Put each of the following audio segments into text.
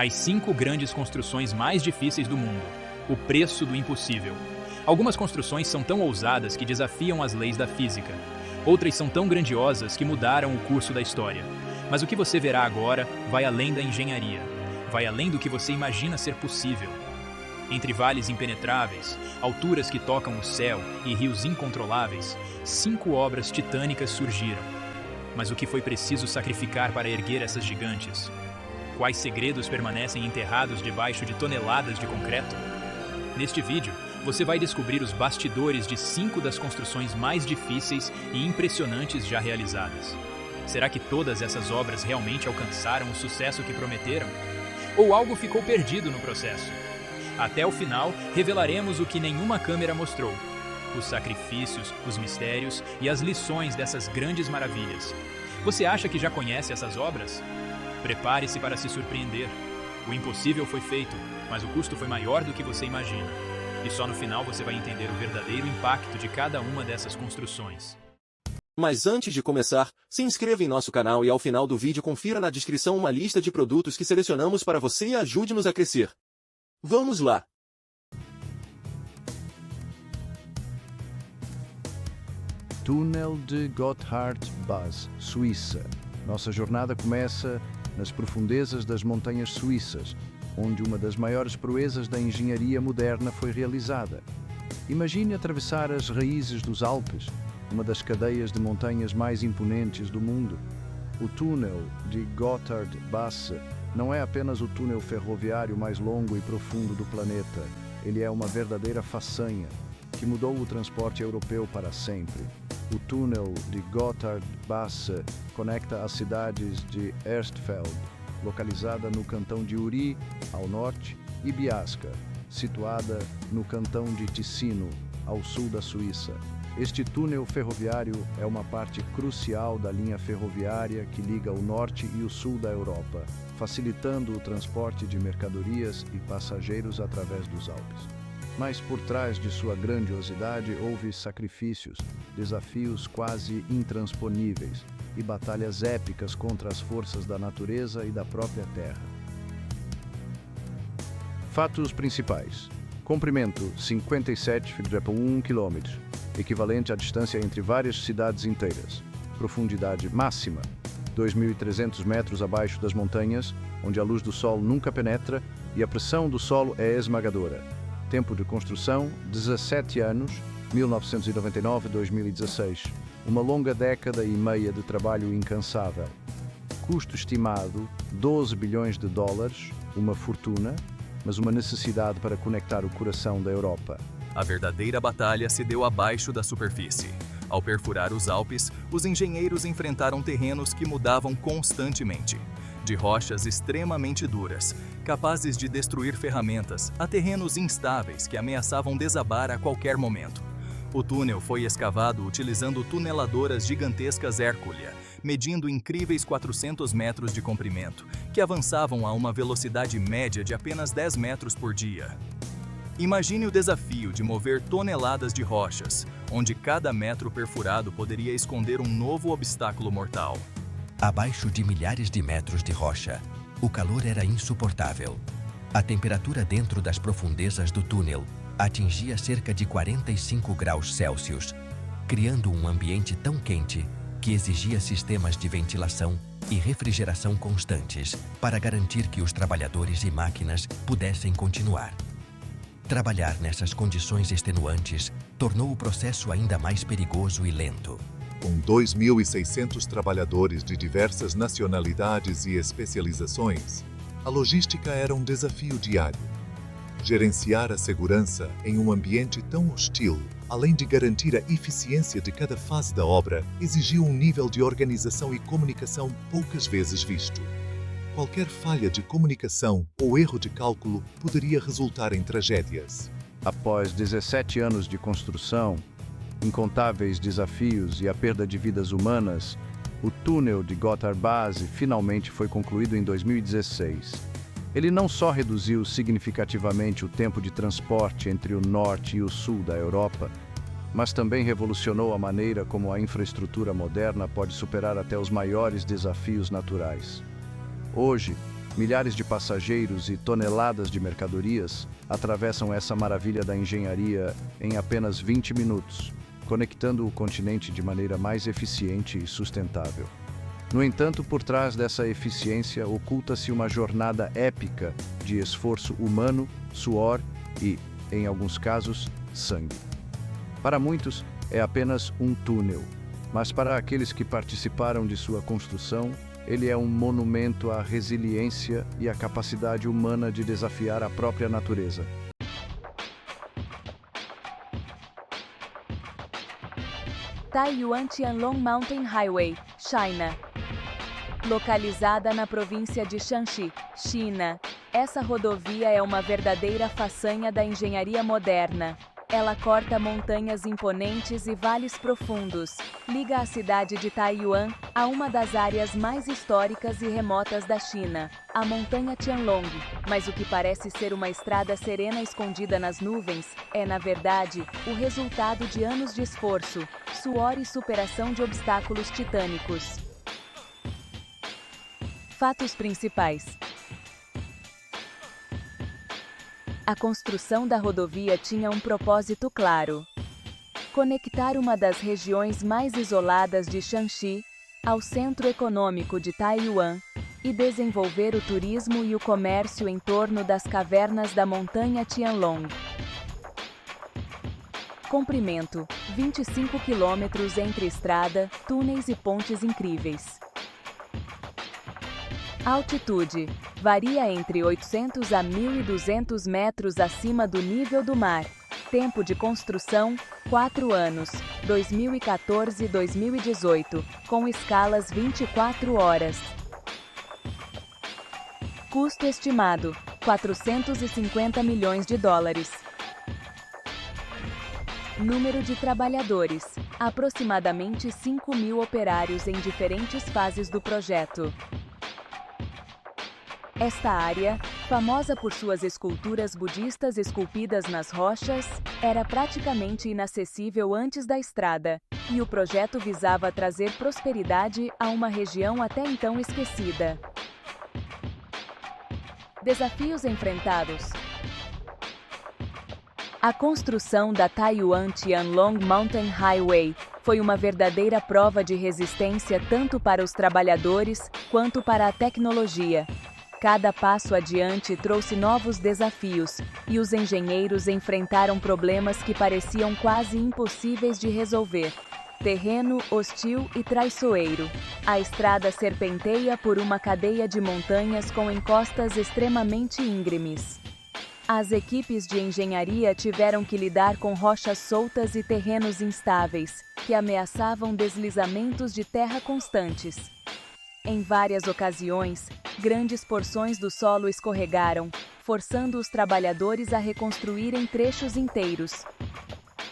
As 5 grandes construções mais difíceis do mundo. O preço do impossível. Algumas construções são tão ousadas que desafiam as leis da física. Outras são tão grandiosas que mudaram o curso da história. Mas o que você verá agora vai além da engenharia. Vai além do que você imagina ser possível. Entre vales impenetráveis, alturas que tocam o céu e rios incontroláveis, 5 obras titânicas surgiram. Mas o que foi preciso sacrificar para erguer essas gigantes? Quais segredos permanecem enterrados debaixo de toneladas de concreto? Neste vídeo, você vai descobrir os bastidores de 5 das construções mais difíceis e impressionantes já realizadas. Será que todas essas obras realmente alcançaram o sucesso que prometeram? Ou algo ficou perdido no processo? Até o final, revelaremos o que nenhuma câmera mostrou: os sacrifícios, os mistérios e as lições dessas grandes maravilhas. Você acha que já conhece essas obras? Prepare-se para se surpreender. O impossível foi feito, mas o custo foi maior do que você imagina. E só no final você vai entender o verdadeiro impacto de cada uma dessas construções. Mas antes de começar, se inscreva em nosso canal e ao final do vídeo confira na descrição uma lista de produtos que selecionamos para você e ajude-nos a crescer. Vamos lá! Túnel de Gotthardbus, Suíça. Nossa jornada começa nas profundezas das montanhas suíças, onde uma das maiores proezas da engenharia moderna foi realizada. Imagine atravessar as raízes dos Alpes, uma das cadeias de montanhas mais imponentes do mundo. O túnel de Gotthardbus não é apenas o túnel ferroviário mais longo e profundo do planeta. Ele é uma verdadeira façanha que mudou o transporte europeu para sempre. O túnel de Gotthardbus conecta as cidades de Erstfeld, localizada no cantão de Uri, ao norte, e Biasca, situada no cantão de Ticino, ao sul da Suíça. Este túnel ferroviário é uma parte crucial da linha ferroviária que liga o norte e o sul da Europa, facilitando o transporte de mercadorias e passageiros através dos Alpes. Mas por trás de sua grandiosidade houve sacrifícios, desafios quase intransponíveis e batalhas épicas contra as forças da natureza e da própria terra. Fatos principais. Comprimento 57,1 km, equivalente à distância entre várias cidades inteiras. Profundidade máxima 2.300 metros abaixo das montanhas, onde a luz do sol nunca penetra e a pressão do solo é esmagadora. Tempo de construção 17 anos, 1999-2016. Uma longa década e meia de trabalho incansável. Custo estimado 12 bilhões de dólares, uma fortuna, mas uma necessidade para conectar o coração da Europa. A verdadeira batalha se deu abaixo da superfície. Ao perfurar os Alpes, os engenheiros enfrentaram terrenos que mudavam constantemente. De rochas extremamente duras, capazes de destruir ferramentas, a terrenos instáveis que ameaçavam desabar a qualquer momento. O túnel foi escavado utilizando tuneladoras gigantescas Herculia, medindo incríveis 400 metros de comprimento, que avançavam a uma velocidade média de apenas 10 metros por dia. Imagine o desafio de mover toneladas de rochas, onde cada metro perfurado poderia esconder um novo obstáculo mortal. Abaixo de milhares de metros de rocha, o calor era insuportável. A temperatura dentro das profundezas do túnel atingia cerca de 45 graus Celsius, criando um ambiente tão quente que exigia sistemas de ventilação e refrigeração constantes para garantir que os trabalhadores e máquinas pudessem continuar. Trabalhar nessas condições extenuantes tornou o processo ainda mais perigoso e lento. Com 2.600 trabalhadores de diversas nacionalidades e especializações, a logística era um desafio diário. Gerenciar a segurança em um ambiente tão hostil, além de garantir a eficiência de cada fase da obra, exigiu um nível de organização e comunicação poucas vezes visto. Qualquer falha de comunicação ou erro de cálculo poderia resultar em tragédias. Após 17 anos de construção, incontáveis desafios e a perda de vidas humanas, o túnel de Gotthardbus finalmente foi concluído em 2016. Ele não só reduziu significativamente o tempo de transporte entre o norte e o sul da Europa, mas também revolucionou a maneira como a infraestrutura moderna pode superar até os maiores desafios naturais. Hoje, Milhares de passageiros e toneladas de mercadorias atravessam essa maravilha da engenharia em apenas 20 minutos, conectando o continente de maneira mais eficiente e sustentável. No entanto, por trás dessa eficiência oculta-se uma jornada épica de esforço humano, suor e, em alguns casos, sangue. Para muitos, é apenas um túnel, mas para aqueles que participaram de sua construção, ele é um monumento à resiliência e à capacidade humana de desafiar a própria natureza. Taiyuan Tianlong Mountain Highway, China. Localizada na província de Shanxi, China, essa rodovia é uma verdadeira façanha da engenharia moderna. Ela corta montanhas imponentes e vales profundos, liga a cidade de Taiyuan a uma das áreas mais históricas e remotas da China, a montanha Tianlong. Mas o que parece ser uma estrada serena escondida nas nuvens é, na verdade, o resultado de anos de esforço, suor e superação de obstáculos titânicos. Fatos principais. A construção da rodovia tinha um propósito claro: conectar uma das regiões mais isoladas de Shanxi ao centro econômico de Taiyuan e desenvolver o turismo e o comércio em torno das cavernas da montanha Tianlong. Comprimento: 25 quilômetros entre estrada, túneis e pontes incríveis. Altitude: varia entre 800 a 1.200 metros acima do nível do mar. Tempo de construção: 4 anos, 2014-2018, com escalas 24 horas. Custo estimado: 450 milhões de dólares. Número de trabalhadores: aproximadamente 5.000 operários em diferentes fases do projeto. Esta área, famosa por suas esculturas budistas esculpidas nas rochas, era praticamente inacessível antes da estrada, e o projeto visava trazer prosperidade a uma região até então esquecida. Desafios enfrentados. A construção da Taiyuan Tianlong Mountain Highway foi uma verdadeira prova de resistência tanto para os trabalhadores quanto para a tecnologia. Cada passo adiante trouxe novos desafios, e os engenheiros enfrentaram problemas que pareciam quase impossíveis de resolver. Terreno hostil e traiçoeiro. A estrada serpenteia por uma cadeia de montanhas com encostas extremamente íngremes. As equipes de engenharia tiveram que lidar com rochas soltas e terrenos instáveis, que ameaçavam deslizamentos de terra constantes. Em várias ocasiões, grandes porções do solo escorregaram, forçando os trabalhadores a reconstruírem trechos inteiros.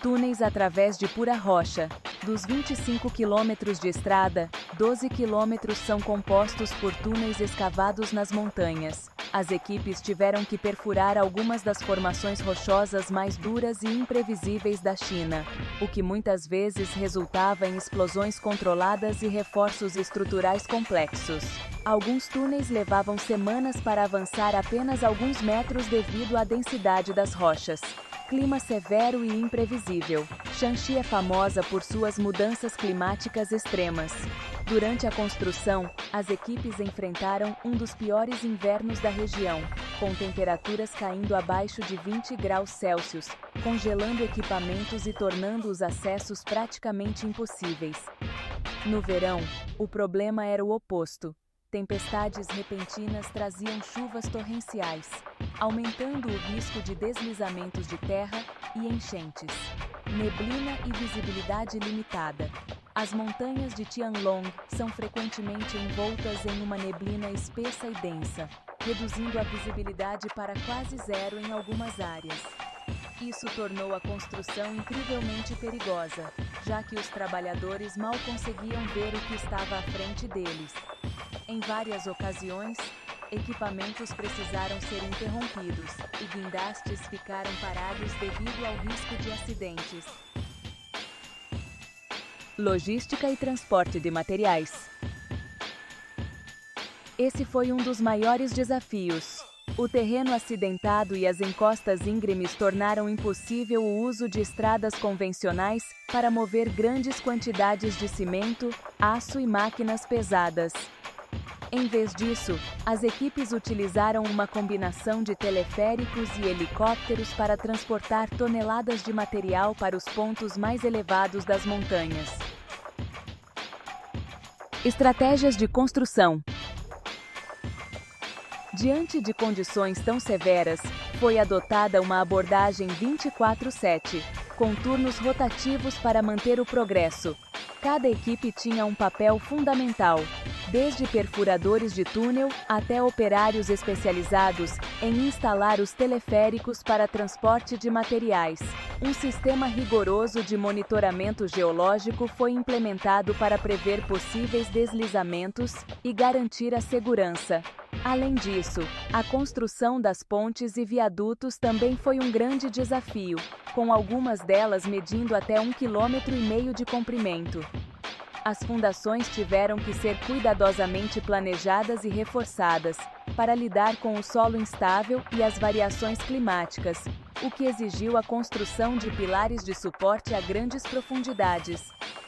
Túneis através de pura rocha. Dos 25 quilômetros de estrada, 12 quilômetros são compostos por túneis escavados nas montanhas. As equipes tiveram que perfurar algumas das formações rochosas mais duras e imprevisíveis da China, o que muitas vezes resultava em explosões controladas e reforços estruturais complexos. Alguns túneis levavam semanas para avançar apenas alguns metros devido à densidade das rochas. Clima severo e imprevisível. Shanxi é famosa por suas mudanças climáticas extremas. Durante a construção, as equipes enfrentaram um dos piores invernos da região, com temperaturas caindo abaixo de 20 graus Celsius, congelando equipamentos e tornando os acessos praticamente impossíveis. No verão, o problema era o oposto. Tempestades repentinas traziam chuvas torrenciais, aumentando o risco de deslizamentos de terra e enchentes. Neblina e visibilidade limitada. As montanhas de Tianlong são frequentemente envoltas em uma neblina espessa e densa, reduzindo a visibilidade para quase zero em algumas áreas. Isso tornou a construção incrivelmente perigosa, já que os trabalhadores mal conseguiam ver o que estava à frente deles. Em várias ocasiões, equipamentos precisaram ser interrompidos e guindastes ficaram parados devido ao risco de acidentes. Logística e transporte de materiais. Esse foi um dos maiores desafios. O terreno acidentado e as encostas íngremes tornaram impossível o uso de estradas convencionais para mover grandes quantidades de cimento, aço e máquinas pesadas. Em vez disso, as equipes utilizaram uma combinação de teleféricos e helicópteros para transportar toneladas de material para os pontos mais elevados das montanhas. Estratégias de construção. Diante de condições tão severas, foi adotada uma abordagem 24/7, com turnos rotativos para manter o progresso. Cada equipe tinha um papel fundamental, desde perfuradores de túnel até operários especializados em instalar os teleféricos para transporte de materiais. Um sistema rigoroso de monitoramento geológico foi implementado para prever possíveis deslizamentos e garantir a segurança. Além disso, a construção das pontes e viadutos também foi um grande desafio, com algumas delas medindo até 1,5 km de comprimento. As fundações tiveram que ser cuidadosamente planejadas e reforçadas, para lidar com o solo instável e as variações climáticas, o que exigiu a construção de pilares de suporte a grandes profundidades.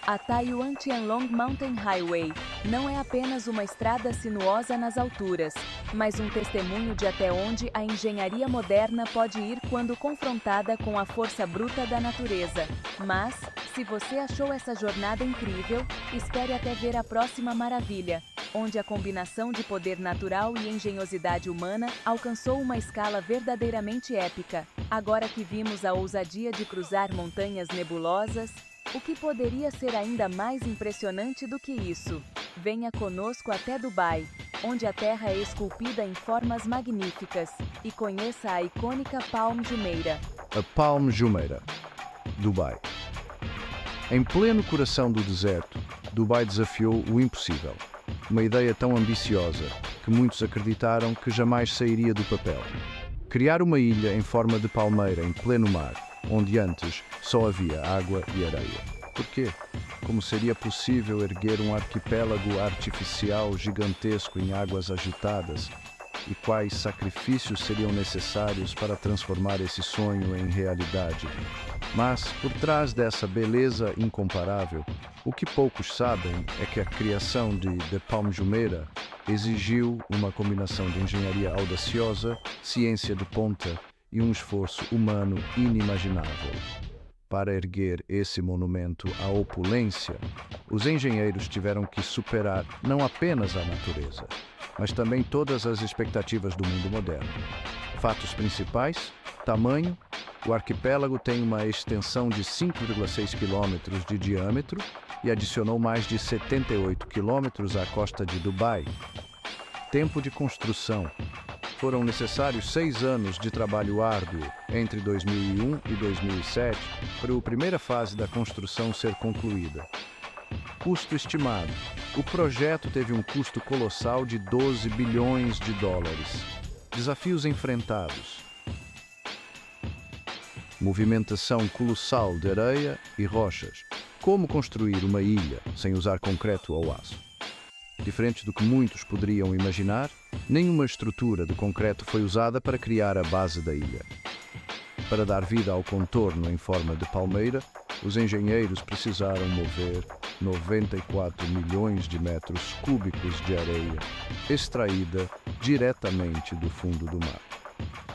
A Taiyuan Tianlong Mountain Highway não é apenas uma estrada sinuosa nas alturas, mas um testemunho de até onde a engenharia moderna pode ir quando confrontada com a força bruta da natureza. Mas, se você achou essa jornada incrível, espere até ver a próxima maravilha, onde a combinação de poder natural e engenhosidade humana alcançou uma escala verdadeiramente épica. Agora que vimos a ousadia de cruzar montanhas nebulosas, o que poderia ser ainda mais impressionante do que isso? Venha conosco até Dubai, onde a terra é esculpida em formas magníficas, e conheça a icônica Palm Jumeirah. A Palm Jumeirah, Dubai. Em pleno coração do deserto, Dubai desafiou o impossível. Uma ideia tão ambiciosa que muitos acreditaram que jamais sairia do papel. Criar uma ilha em forma de palmeira em pleno mar, onde antes só havia água e areia. Por quê? Como seria possível erguer um arquipélago artificial gigantesco em águas agitadas? E quais sacrifícios seriam necessários para transformar esse sonho em realidade? Mas, por trás dessa beleza incomparável, o que poucos sabem é que a criação de The Palm Jumeirah exigiu uma combinação de engenharia audaciosa, ciência de ponta e um esforço humano inimaginável. Para erguer esse monumento à opulência, os engenheiros tiveram que superar não apenas a natureza, mas também todas as expectativas do mundo moderno. Fatos principais: tamanho. O arquipélago tem uma extensão de 5,6 km de diâmetro e adicionou mais de 78 km à costa de Dubai. Tempo de construção. Foram necessários 6 anos de trabalho árduo entre 2001 e 2007 para a primeira fase da construção ser concluída. Custo estimado. O projeto teve um custo colossal de 12 bilhões de dólares. Desafios enfrentados. Movimentação colossal de areia e rochas. Como construir uma ilha sem usar concreto ou aço? Diferente do que muitos poderiam imaginar, nenhuma estrutura de concreto foi usada para criar a base da ilha. Para dar vida ao contorno em forma de palmeira, os engenheiros precisaram mover 94 milhões de metros cúbicos de areia, extraída diretamente do fundo do mar.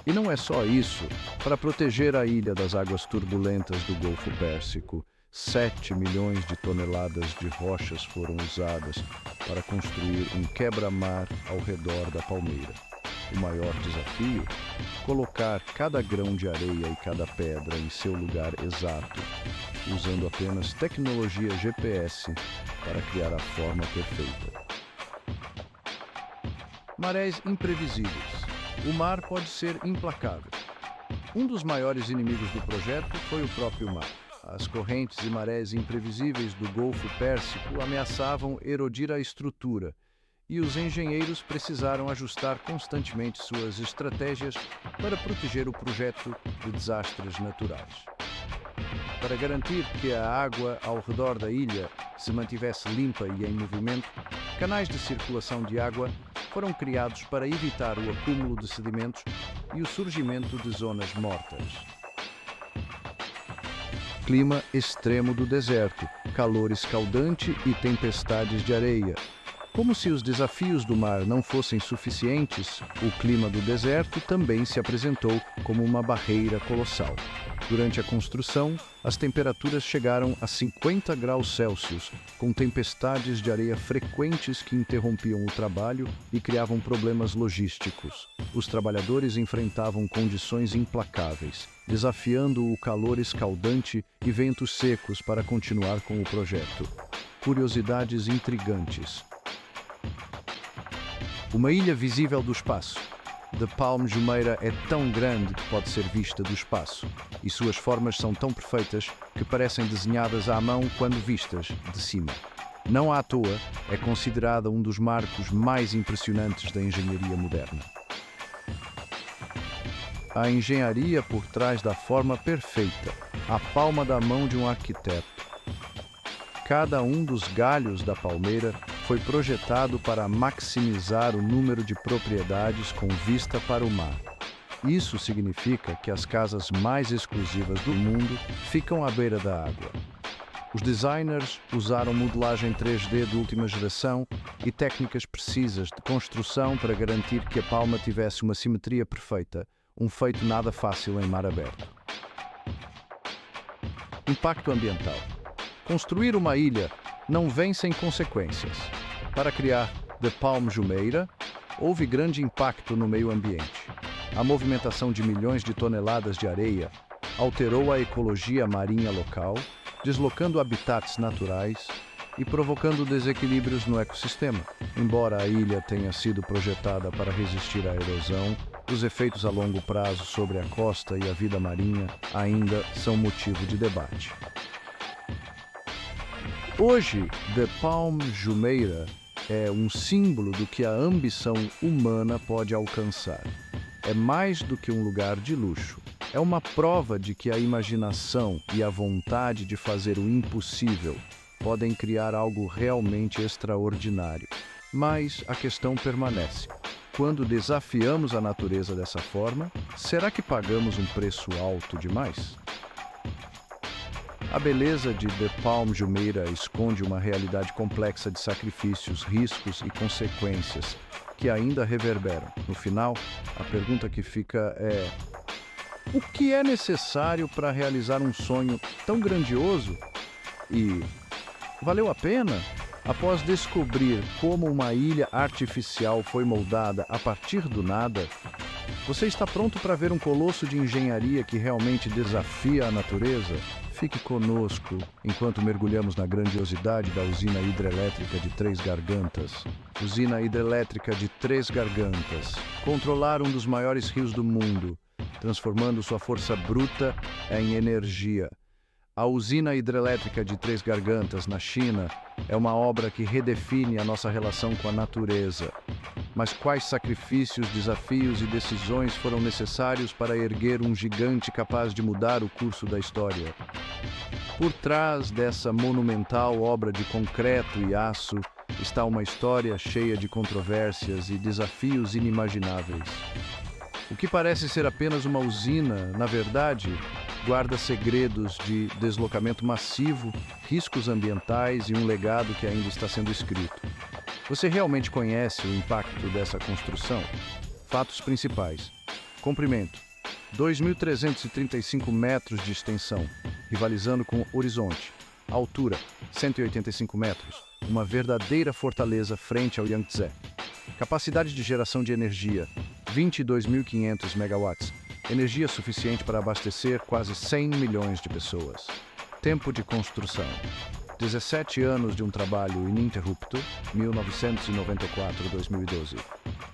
E não é só isso. Para proteger a ilha das águas turbulentas do Golfo Pérsico, 7 milhões de toneladas de rochas foram usadas para construir um quebra-mar ao redor da palmeira. O maior desafio? Colocar cada grão de areia e cada pedra em seu lugar exato, usando apenas tecnologia GPS para criar a forma perfeita. Marés imprevisíveis. O mar pode ser implacável. Um dos maiores inimigos do projeto foi o próprio mar. As correntes e marés imprevisíveis do Golfo Pérsico ameaçavam erodir a estrutura, e os engenheiros precisaram ajustar constantemente suas estratégias para proteger o projeto de desastres naturais. Para garantir que a água ao redor da ilha se mantivesse limpa e em movimento, canais de circulação de água foram criados para evitar o acúmulo de sedimentos e o surgimento de zonas mortas. Clima extremo do deserto, calor escaldante e tempestades de areia. Como se os desafios do mar não fossem suficientes, o clima do deserto também se apresentou como uma barreira colossal. Durante a construção, as temperaturas chegaram a 50 graus Celsius, com tempestades de areia frequentes que interrompiam o trabalho e criavam problemas logísticos. Os trabalhadores enfrentavam condições implacáveis, desafiando o calor escaldante e ventos secos para continuar com o projeto. Curiosidades intrigantes. Uma ilha visível do espaço. The Palm Jumeirah é tão grande que pode ser vista do espaço, e suas formas são tão perfeitas que parecem desenhadas à mão quando vistas de cima. Não à toa, é considerada um dos marcos mais impressionantes da engenharia moderna. A engenharia por trás da forma perfeita, a palma da mão de um arquiteto. Cada um dos galhos da palmeira foi projetado para maximizar o número de propriedades com vista para o mar. Isso significa que as casas mais exclusivas do mundo ficam à beira da água. Os designers usaram modelagem 3D de última geração e técnicas precisas de construção para garantir que a palma tivesse uma simetria perfeita, um feito nada fácil em mar aberto. Impacto ambiental. Construir uma ilha não vem sem consequências. Para criar The Palm Jumeirah, houve grande impacto no meio ambiente. A movimentação de milhões de toneladas de areia alterou a ecologia marinha local, deslocando habitats naturais e provocando desequilíbrios no ecossistema. Embora a ilha tenha sido projetada para resistir à erosão, os efeitos a longo prazo sobre a costa e a vida marinha ainda são motivo de debate. Hoje, The Palm Jumeirah é um símbolo do que a ambição humana pode alcançar. É mais do que um lugar de luxo. É uma prova de que a imaginação e a vontade de fazer o impossível podem criar algo realmente extraordinário. Mas a questão permanece. Quando desafiamos a natureza dessa forma, será que pagamos um preço alto demais? A beleza de The Palm Jumeirah esconde uma realidade complexa de sacrifícios, riscos e consequências que ainda reverberam. No final, a pergunta que fica é: o que é necessário para realizar um sonho tão grandioso? E valeu a pena? Após descobrir como uma ilha artificial foi moldada a partir do nada, você está pronto para ver um colosso de engenharia que realmente desafia a natureza? Fique conosco enquanto mergulhamos na grandiosidade da usina hidrelétrica de Três Gargantas. Usina hidrelétrica de Três Gargantas. Controlar um dos maiores rios do mundo, transformando sua força bruta em energia. A usina hidrelétrica de Três Gargantas, na China, é uma obra que redefine a nossa relação com a natureza. Mas quais sacrifícios, desafios e decisões foram necessários para erguer um gigante capaz de mudar o curso da história? Por trás dessa monumental obra de concreto e aço está uma história cheia de controvérsias e desafios inimagináveis. O que parece ser apenas uma usina, na verdade, guarda segredos de deslocamento massivo, riscos ambientais e um legado que ainda está sendo escrito. Você realmente conhece o impacto dessa construção? Fatos principais. Comprimento: 2.335 metros de extensão, rivalizando com o horizonte. Altura: 185 metros, uma verdadeira fortaleza frente ao Yangtze. Capacidade de geração de energia: 22.500 megawatts, energia suficiente para abastecer quase 100 milhões de pessoas. Tempo de construção: 17 anos de um trabalho ininterrupto, 1994-2012.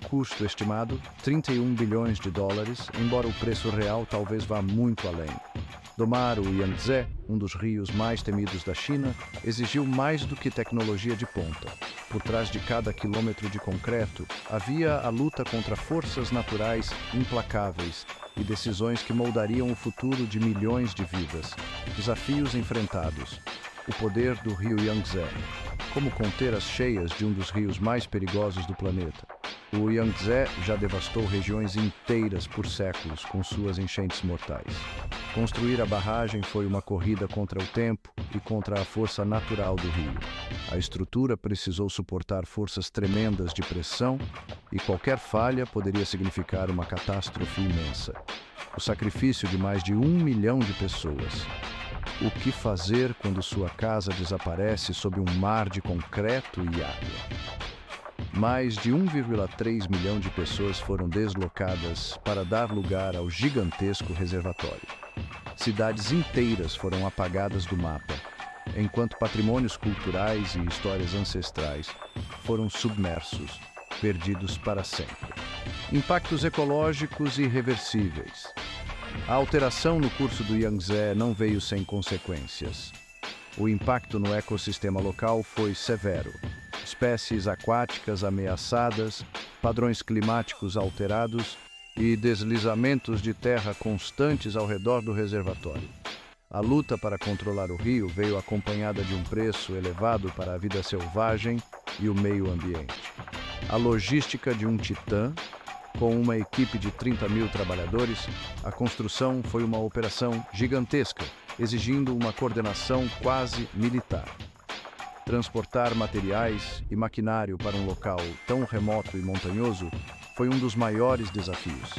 Custo estimado, 31 bilhões de dólares, embora o preço real talvez vá muito além. Domar o Yangtze, um dos rios mais temidos da China, exigiu mais do que tecnologia de ponta. Por trás de cada quilômetro de concreto, havia a luta contra forças naturais implacáveis e decisões que moldariam o futuro de milhões de vidas. Desafios enfrentados. O poder do rio Yangtze. Como conter as cheias de um dos rios mais perigosos do planeta. O Yangtze já devastou regiões inteiras por séculos com suas enchentes mortais. Construir a barragem foi uma corrida contra o tempo e contra a força natural do rio. A estrutura precisou suportar forças tremendas de pressão e qualquer falha poderia significar uma catástrofe imensa. O sacrifício de mais de 1 milhão de pessoas. O que fazer quando sua casa desaparece sob um mar de concreto e água? Mais de 1,3 milhão de pessoas foram deslocadas para dar lugar ao gigantesco reservatório. Cidades inteiras foram apagadas do mapa, enquanto patrimônios culturais e histórias ancestrais foram submersos, perdidos para sempre. Impactos ecológicos irreversíveis. A alteração no curso do Yangtze não veio sem consequências. O impacto no ecossistema local foi severo. Espécies aquáticas ameaçadas, padrões climáticos alterados e deslizamentos de terra constantes ao redor do reservatório. A luta para controlar o rio veio acompanhada de um preço elevado para a vida selvagem e o meio ambiente. A logística de um titã, com uma equipe de 30 mil trabalhadores, a construção foi uma operação gigantesca, exigindo uma coordenação quase militar. Transportar materiais e maquinário para um local tão remoto e montanhoso foi um dos maiores desafios,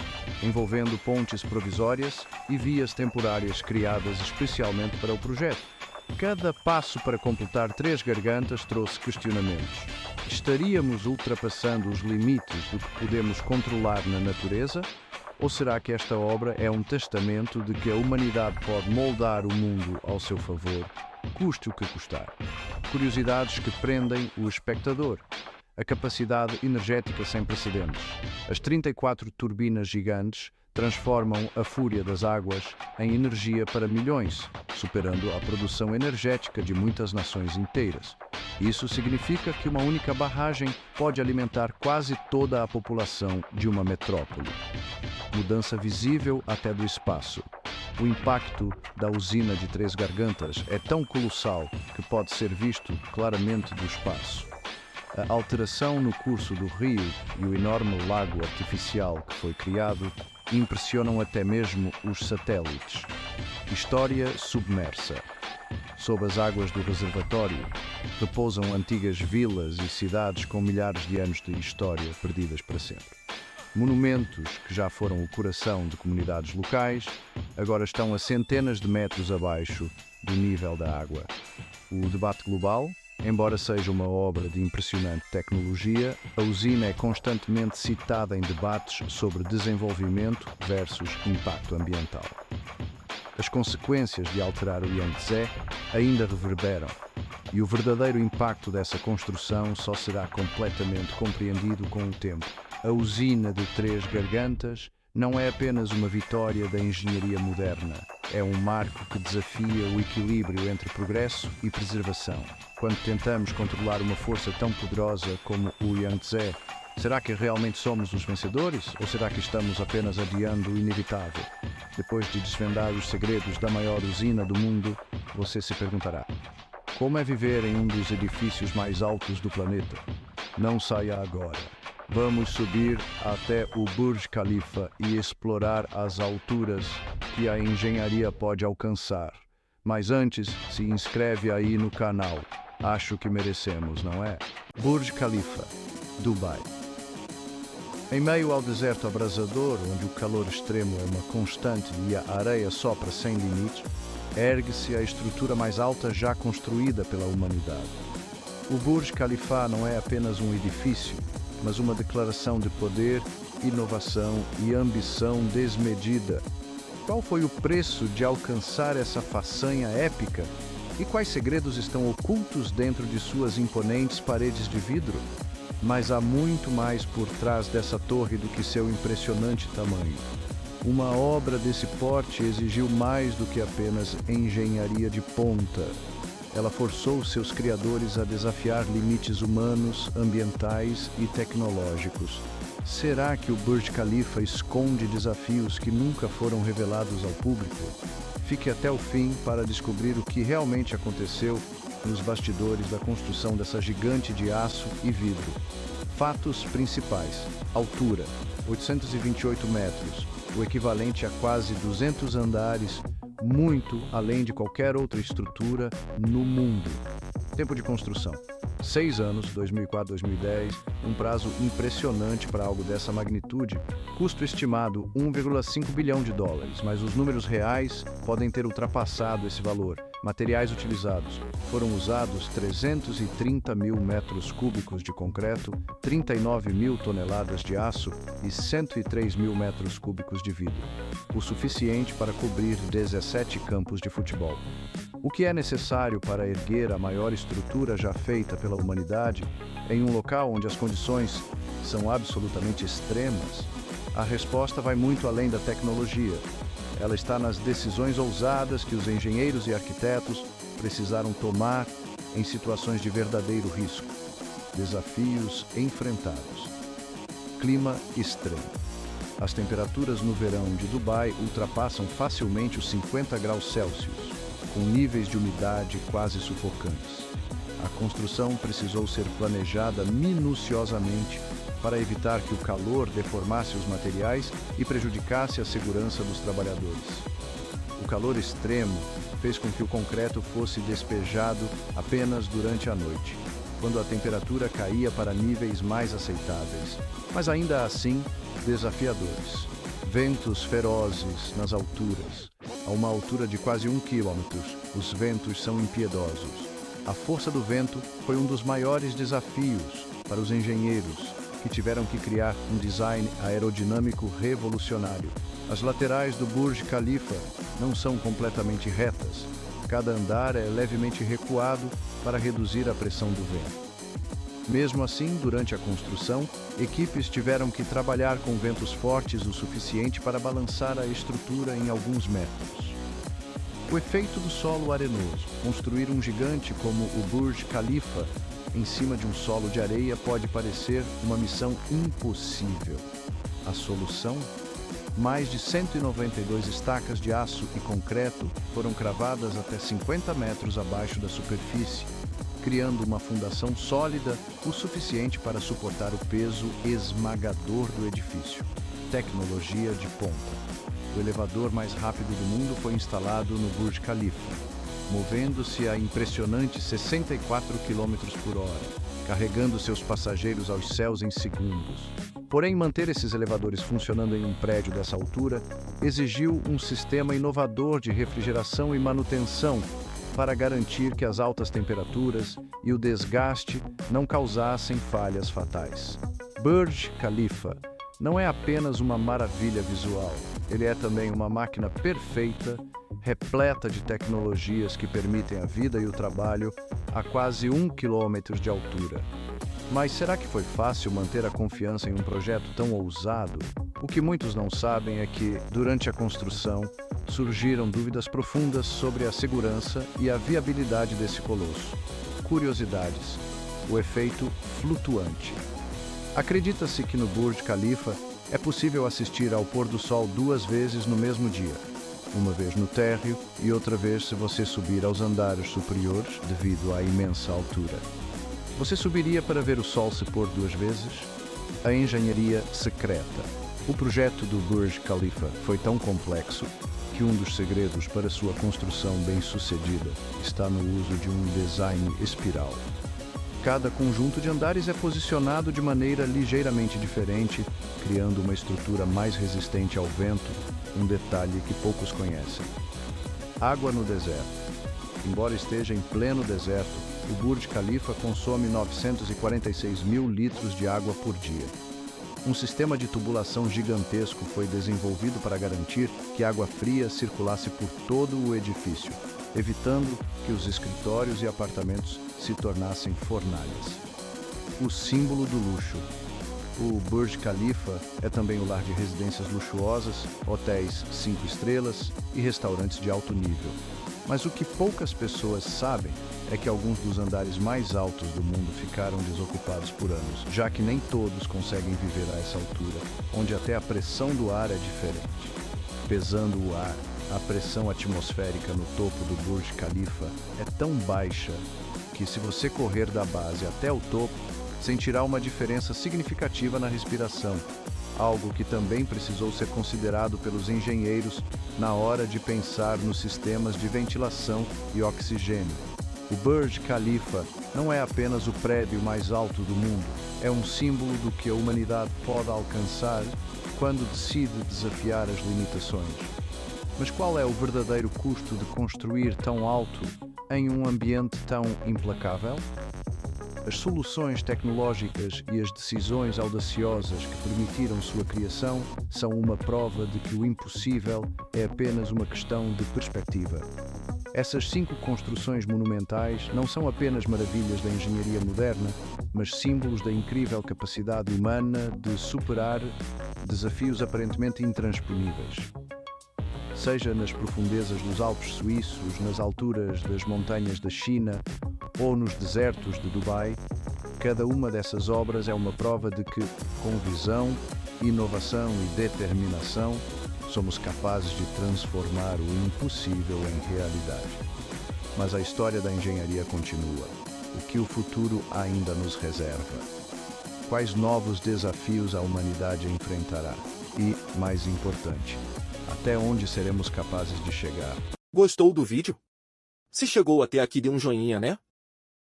envolvendo pontes provisórias e vias temporárias criadas especialmente para o projeto. Cada passo para completar 3 gargantas trouxe questionamentos. Estaríamos ultrapassando os limites do que podemos controlar na natureza? Ou será que esta obra é um testamento de que a humanidade pode moldar o mundo ao seu favor, custe o que custar? Curiosidades que prendem o espectador. A capacidade energética sem precedentes. As 34 turbinas gigantes transformam a fúria das águas em energia para milhões, superando a produção energética de muitas nações inteiras. Isso significa que uma única barragem pode alimentar quase toda a população de uma metrópole. Mudança visível até do espaço. O impacto da usina de 3 gargantas é tão colossal que pode ser visto claramente do espaço. A alteração no curso do rio e o enorme lago artificial que foi criado impressionam até mesmo os satélites. História submersa. Sob as águas do reservatório, repousam antigas vilas e cidades com milhares de anos de história perdidas para sempre. Monumentos que já foram o coração de comunidades locais, agora estão a centenas de metros abaixo do nível da água. O debate global, embora seja uma obra de impressionante tecnologia, a usina é constantemente citada em debates sobre desenvolvimento versus impacto ambiental. As consequências de alterar o Yangtze ainda reverberam, e o verdadeiro impacto dessa construção só será completamente compreendido com o tempo. A usina de 3 gargantas não é apenas uma vitória da engenharia moderna, é um marco que desafia o equilíbrio entre progresso e preservação. Quando tentamos controlar uma força tão poderosa como o Yangtze, será que realmente somos os vencedores ou será que estamos apenas adiando o inevitável? Depois de desvendar os segredos da maior usina do mundo, você se perguntará: como é viver em um dos edifícios mais altos do planeta? Não saia agora. Vamos subir até o Burj Khalifa e explorar as alturas que a engenharia pode alcançar. Mas antes, se inscreve aí no canal. Acho que merecemos, não é? Burj Khalifa, Dubai. Em meio ao deserto abrasador, onde o calor extremo é uma constante e a areia sopra sem limites, ergue-se a estrutura mais alta já construída pela humanidade. O Burj Khalifa não é apenas um edifício, mas uma declaração de poder, inovação e ambição desmedida. Qual foi o preço de alcançar essa façanha épica? E quais segredos estão ocultos dentro de suas imponentes paredes de vidro? Mas há muito mais por trás dessa torre do que seu impressionante tamanho. Uma obra desse porte exigiu mais do que apenas engenharia de ponta. Ela forçou seus criadores a desafiar limites humanos, ambientais e tecnológicos. Será que o Burj Khalifa esconde desafios que nunca foram revelados ao público? Fique até o fim para descobrir o que realmente aconteceu nos bastidores da construção dessa gigante de aço e vidro. Fatos principais: altura, 828 metros, o equivalente a quase 200 andares, muito além de qualquer outra estrutura no mundo. Tempo de construção: 6 anos, 2004-2010, um prazo impressionante para algo dessa magnitude. Custo estimado $1,5 bilhão, mas os números reais podem ter ultrapassado esse valor. Materiais utilizados: foram usados 330 mil metros cúbicos de concreto, 39 mil toneladas de aço e 103 mil metros cúbicos de vidro, o suficiente para cobrir 17 campos de futebol. O que é necessário para erguer a maior estrutura já feita pela humanidade em um local onde as condições são absolutamente extremas? A resposta vai muito além da tecnologia. Ela está nas decisões ousadas que os engenheiros e arquitetos precisaram tomar em situações de verdadeiro risco. Desafios enfrentados. Clima extremo. As temperaturas no verão de Dubai ultrapassam facilmente os 50 graus Celsius, com níveis de umidade quase sufocantes. A construção precisou ser planejada minuciosamente para evitar que o calor deformasse os materiais e prejudicasse a segurança dos trabalhadores. O calor extremo fez com que o concreto fosse despejado apenas durante a noite, quando a temperatura caía para níveis mais aceitáveis, mas ainda assim desafiadores. Ventos ferozes nas alturas. A uma altura de quase 1 quilômetro, os ventos são impiedosos. A força do vento foi um dos maiores desafios para os engenheiros, que tiveram que criar um design aerodinâmico revolucionário. As laterais do Burj Khalifa não são completamente retas. Cada andar é levemente recuado para reduzir a pressão do vento. Mesmo assim, durante a construção, equipes tiveram que trabalhar com ventos fortes o suficiente para balançar a estrutura em alguns metros. O efeito do solo arenoso. Construir um gigante como o Burj Khalifa em cima de um solo de areia pode parecer uma missão impossível. A solução? Mais de 192 estacas de aço e concreto foram cravadas até 50 metros abaixo da superfície, criando uma fundação sólida o suficiente para suportar o peso esmagador do edifício. Tecnologia de ponta. O elevador mais rápido do mundo foi instalado no Burj Khalifa, movendo-se a impressionantes 64 km por hora, carregando seus passageiros aos céus em segundos. Porém, manter esses elevadores funcionando em um prédio dessa altura exigiu um sistema inovador de refrigeração e manutenção para garantir que as altas temperaturas e o desgaste não causassem falhas fatais. Burj Khalifa não é apenas uma maravilha visual, ele é também uma máquina perfeita, repleta de tecnologias que permitem a vida e o trabalho a quase 1 quilômetro de altura. Mas será que foi fácil manter a confiança em um projeto tão ousado? O que muitos não sabem é que, durante a construção, surgiram dúvidas profundas sobre a segurança e a viabilidade desse colosso. Curiosidades. O efeito flutuante. Acredita-se que no Burj Khalifa é possível assistir ao pôr do sol 2 vezes no mesmo dia. Uma vez no térreo e outra vez se você subir aos andares superiores devido à imensa altura. Você subiria para ver o sol se pôr 2 vezes? A engenharia secreta. O projeto do Burj Khalifa foi tão complexo que um dos segredos para sua construção bem-sucedida está no uso de um design espiral. Cada conjunto de andares é posicionado de maneira ligeiramente diferente, criando uma estrutura mais resistente ao vento, um detalhe que poucos conhecem. Água no deserto. Embora esteja em pleno deserto, o Burj Khalifa consome 946 mil litros de água por dia. Um sistema de tubulação gigantesco foi desenvolvido para garantir que água fria circulasse por todo o edifício, evitando que os escritórios e apartamentos se tornassem fornalhas. O símbolo do luxo. O Burj Khalifa é também o lar de residências luxuosas, hotéis 5 estrelas e restaurantes de alto nível. Mas o que poucas pessoas sabem é que alguns dos andares mais altos do mundo ficaram desocupados por anos, já que nem todos conseguem viver a essa altura, onde até a pressão do ar é diferente. Pesando o ar, a pressão atmosférica no topo do Burj Khalifa é tão baixa que, se você correr da base até o topo, sem tirar uma diferença significativa na respiração, algo que também precisou ser considerado pelos engenheiros na hora de pensar nos sistemas de ventilação e oxigênio. O Burj Khalifa não é apenas o prédio mais alto do mundo, é um símbolo do que a humanidade pode alcançar quando decide desafiar as limitações. Mas qual é o verdadeiro custo de construir tão alto em um ambiente tão implacável? As soluções tecnológicas e as decisões audaciosas que permitiram sua criação são uma prova de que o impossível é apenas uma questão de perspectiva. Essas 5 construções monumentais não são apenas maravilhas da engenharia moderna, mas símbolos da incrível capacidade humana de superar desafios aparentemente intransponíveis. Seja nas profundezas dos Alpes suíços, nas alturas das montanhas da China ou nos desertos de Dubai, cada uma dessas obras é uma prova de que, com visão, inovação e determinação, somos capazes de transformar o impossível em realidade. Mas a história da engenharia continua. O que o futuro ainda nos reserva? Quais novos desafios a humanidade enfrentará? E, mais importante, até onde seremos capazes de chegar? Gostou do vídeo? Se chegou até aqui, dê um joinha, né?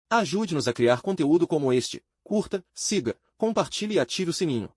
Ajude-nos a criar conteúdo como este. Curta, siga, compartilhe e ative o sininho.